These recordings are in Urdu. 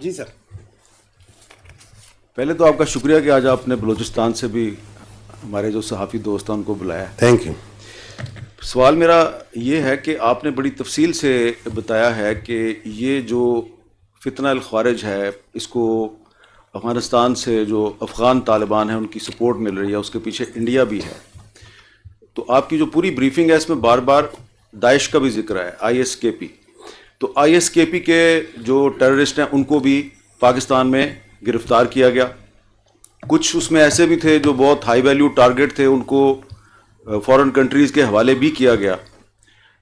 جی سر. پہلے تو آپ کا شکریہ کہ آج آپ نے بلوچستان سے بھی ہمارے جو صحافی دوست ہیں ان کو بلایا. Thank you. سوال میرا یہ ہے کہ آپ نے بڑی تفصیل سے بتایا ہے کہ یہ جو فتنہ الخوارج ہے اس کو افغانستان سے جو افغان طالبان ہیں ان کی سپورٹ مل رہی ہے, اس کے پیچھے انڈیا بھی ہے. تو آپ کی جو پوری بریفنگ ہے اس میں بار بار داعش کا بھی ذکر ہے, ISKP. تو ISKP کے جو ٹیررسٹ ہیں ان کو بھی پاکستان میں گرفتار کیا گیا. کچھ اس میں ایسے بھی تھے جو بہت ہائی ویلیو ٹارگٹ تھے, ان کو فورن کنٹریز کے حوالے بھی کیا گیا.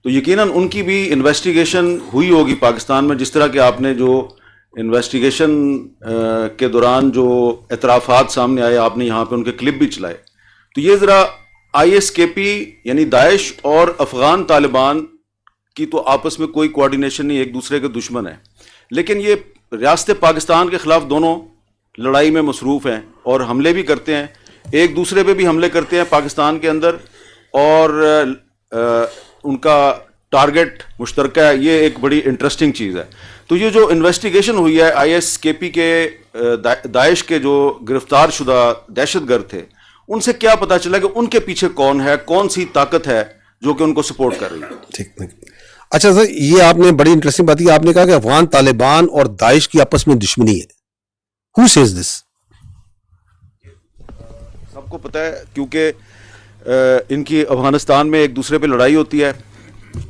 تو یقیناً ان کی بھی انویسٹیگیشن ہوئی ہوگی پاکستان میں, جس طرح کہ آپ نے جو انویسٹیگیشن کے دوران جو اعترافات سامنے آئے آپ نے یہاں پہ ان کے کلپ بھی چلائے. تو یہ ذرا ISKP یعنی داعش اور افغان طالبان کی تو آپس میں کوئی کوارڈینیشن نہیں, ایک دوسرے کے دشمن ہیں, لیکن یہ ریاست پاکستان کے خلاف دونوں لڑائی میں مصروف ہیں اور حملے بھی کرتے ہیں, ایک دوسرے پہ بھی حملے کرتے ہیں پاکستان کے اندر, اور ان کا ٹارگٹ مشترکہ ہے. یہ ایک بڑی انٹرسٹنگ چیز ہے. تو یہ جو انویسٹیگیشن ہوئی ہے ISKP کے داعش کے جو گرفتار شدہ دہشت گرد تھے, ان سے کیا پتا چلا کہ ان کے پیچھے کون ہے, کون سی طاقت ہے جو کہ ان کو سپورٹ کر رہی ہے؟ ٹھیک. اچھا سر, یہ آپ نے بڑی انٹرسٹنگ بات کی. آپ نے کہا کہ افغان طالبان اور داعش کی آپس میں دشمنی ہے. Who says this? سب کو پتہ ہے, کیونکہ ان کی افغانستان میں ایک دوسرے پہ لڑائی ہوتی ہے,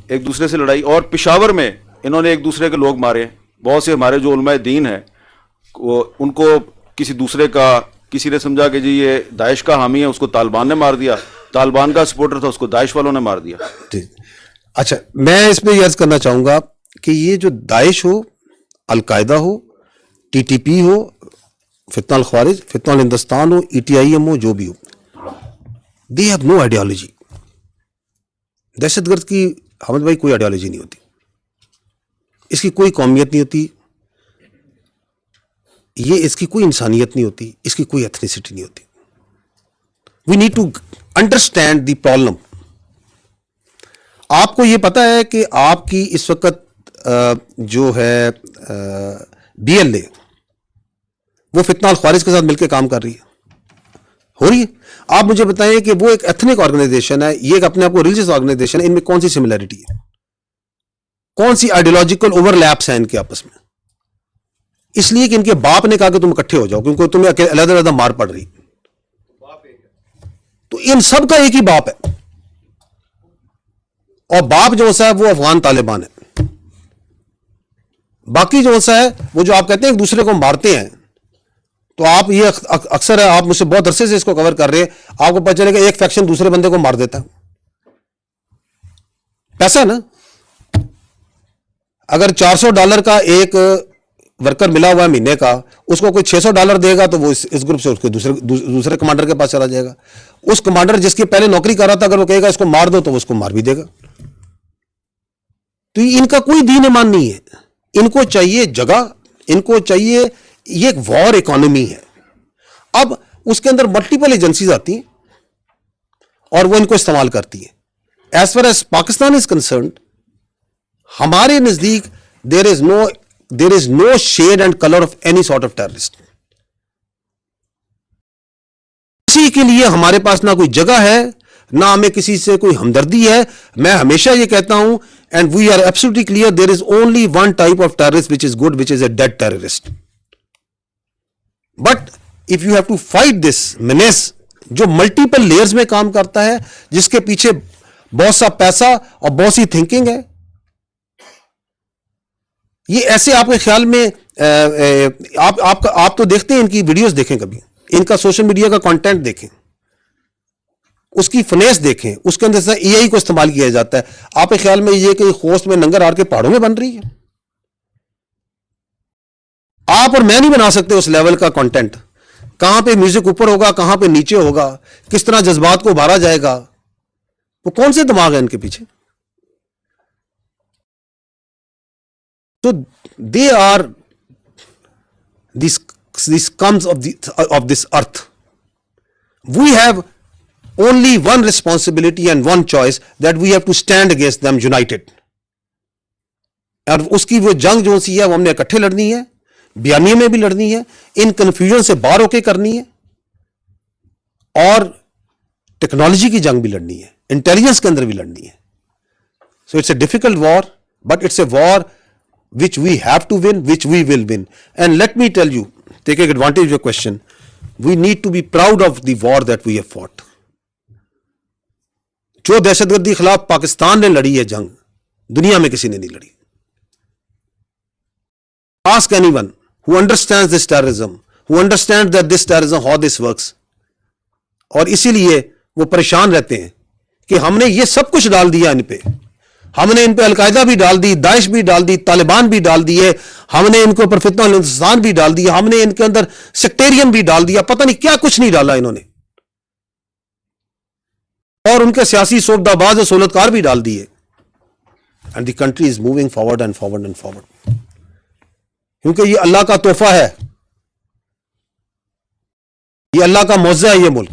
ایک دوسرے سے لڑائی, اور پشاور میں انہوں نے ایک دوسرے کے لوگ مارے. بہت سے ہمارے جو علماء دین ہیں ان کو کسی دوسرے کا, کسی نے سمجھا کہ جی یہ داعش کا حامی ہے, اس کو طالبان نے مار دیا, طالبان کا سپورٹر تھا اس کو داعش والوں نے مار دیا. اچھا, میں اس میں یہ عرض کرنا چاہوں گا کہ یہ جو داعش ہو, القاعدہ ہو, TTP ہو, فتنہ الخوارج, فتنہ الہندوستان ہو, ETIM ہو, جو بھی ہو, they have no ideology. دہشت گرد کی حمد بھائی کوئی آئیڈیالوجی نہیں ہوتی, اس کی کوئی قومیت نہیں ہوتی, یہ اس کی کوئی انسانیت نہیں ہوتی, اس کی کوئی ایتھنیسٹی نہیں ہوتی. We need to understand the problem. آپ کو یہ پتا ہے کہ آپ کی اس وقت جو ہے BLA وہ فتنہ الخوارج کے ساتھ مل کے کام کر رہی ہے, ہو رہی ہے. آپ مجھے بتائیں کہ وہ ایک ایتھنک آرگنائزیشن ہے, یہ ایک اپنے آپ کو ریلیجیس آرگنائزیشن ہے, ان میں کون سی سملیرٹی ہے, کون سی آئیڈیولوجیکل اوور لیپس ہیں ان کے آپس میں؟ اس لیے کہ ان کے باپ نے کہا کہ تم اکٹھے ہو جاؤ کیونکہ تمہیں علیحدہ علیحدہ مار پڑ رہی. تو ان سب کا ایک ہی باپ ہے, اور باپ جو سا ہے وہ افغان طالبان ہے. باقی جو سا ہے وہ جو آپ کہتے ہیں ایک دوسرے کو مارتے ہیں, تو آپ یہ اکثر ہے, آپ مجھ سے بہت عرصے سے اس کو کور کر رہے ہیں, آپ کو پتہ چلے کہ ایک فیکشن دوسرے بندے کو مار دیتا ہے. پیسہ نا, اگر $400 کا ایک ورکر ملا ہوا ہے مہینے کا, اس کو کوئی $600 دے گا تو وہ اس گروپ سے اس کے دوسرے کمانڈر کے پاس چلا جائے گا. اس کمانڈر جس کی پہلے نوکری کر رہا تھا اگر وہ کہے گا اس کو مار دو تو وہ اس کو مار بھی دے گا. تو ان کا کوئی دین ایمان نہیں ہے, ان کو چاہیے جگہ, ان کو چاہیے, یہ ایک وار اکانومی ہے. اب اس کے اندر ملٹیپل ایجنسیز آتی ہیں اور وہ ان کو استعمال کرتی ہیں. As far as Pakistan is concerned, ہمارے نزدیک there is no shade and colour of any sort of terrorist. کسی کے لیے ہمارے پاس نہ کوئی جگہ ہے, نہ ہمیں کسی سے کوئی ہمدردی ہے. میں ہمیشہ یہ کہتا ہوں, and we are absolutely clear, there is only one type of terrorist which is good, which is a dead terrorist. But if you have to fight this menace جو ملٹیپل لیئرز میں کام کرتا ہے, جس کے پیچھے بہت سا پیسہ اور بہت سی تھنکنگ ہے, یہ ایسے آپ کے خیال میں آپ تو دیکھتے ہیں, ان کی ویڈیوز دیکھیں, کبھی ان کا سوشل میڈیا کا کنٹینٹ دیکھیں, اس کی فنیس دیکھیں, اس کے اندر سے AI کو استعمال کیا جاتا ہے. آپ کے خیال میں یہ کہ خوست میں ننگر ہار کے پہاڑوں میں بن رہی ہے؟ آپ اور میں نہیں بنا سکتے اس لیول کا کنٹینٹ. کہاں پہ میوزک اوپر ہوگا, کہاں پہ نیچے ہوگا, کس طرح جذبات کو ابھارا جائے گا, وہ کون سے دماغ ہے ان کے پیچھے؟ تو they are these scums of this earth. We have only one responsibility and one choice, that we have to stand against them united. اور اس کی وہ جنگ جو سی ہے وہ ہم نے اکٹھے لڑنی ہے. بیانیے میں بھی لڑنی ہے, ان کنفیوژن سے باہر ہو کے کرنی ہے, اور ٹیکنالوجی کی جنگ بھی لڑنی ہے, انٹیلیجنس کے اندر بھی لڑنی ہے. So it's a difficult war, but it's a war which we have to win, which we will win. And let me tell you, taking advantage of your question, we need to be proud of the war that we have fought. جو دہشت گردی خلاف پاکستان نے لڑی ہے جنگ, دنیا میں کسی نے نہیں لڑی. Ask anyone who understands this terrorism, who understands that this terrorism, how this works. اور اسی لیے وہ پریشان رہتے ہیں کہ ہم نے یہ سب کچھ ڈال دیا ان پہ, ہم نے ان پہ القاعدہ بھی ڈال دی, داعش بھی ڈال دی, طالبان بھی ڈال دیے, ہم نے ان کے اوپر فتنہ الانسان بھی ڈال دیا, ہم نے ان کے اندر سیکٹیرین بھی ڈال دیا, پتہ نہیں کیا کچھ نہیں ڈالا انہوں نے, اور ان کے سیاسی سوبدہ باز اور سہولتکار بھی ڈال دیے. And the country is moving forward and forward and forward, کیونکہ یہ اللہ کا تحفہ ہے, یہ اللہ کا معجزہ ہے. یہ ملک,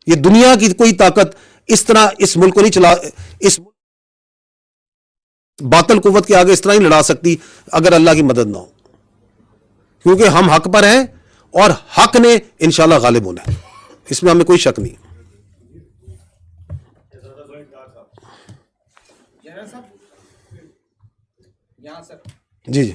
یہ دنیا کی کوئی طاقت اس طرح اس ملک کو نہیں چلا, اس باطل قوت کے آگے اس طرح ہی لڑا سکتی اگر اللہ کی مدد نہ ہو, کیونکہ ہم حق پر ہیں اور حق نے انشاءاللہ غالب ہونا ہے, اس میں ہمیں کوئی شک نہیں. جی جی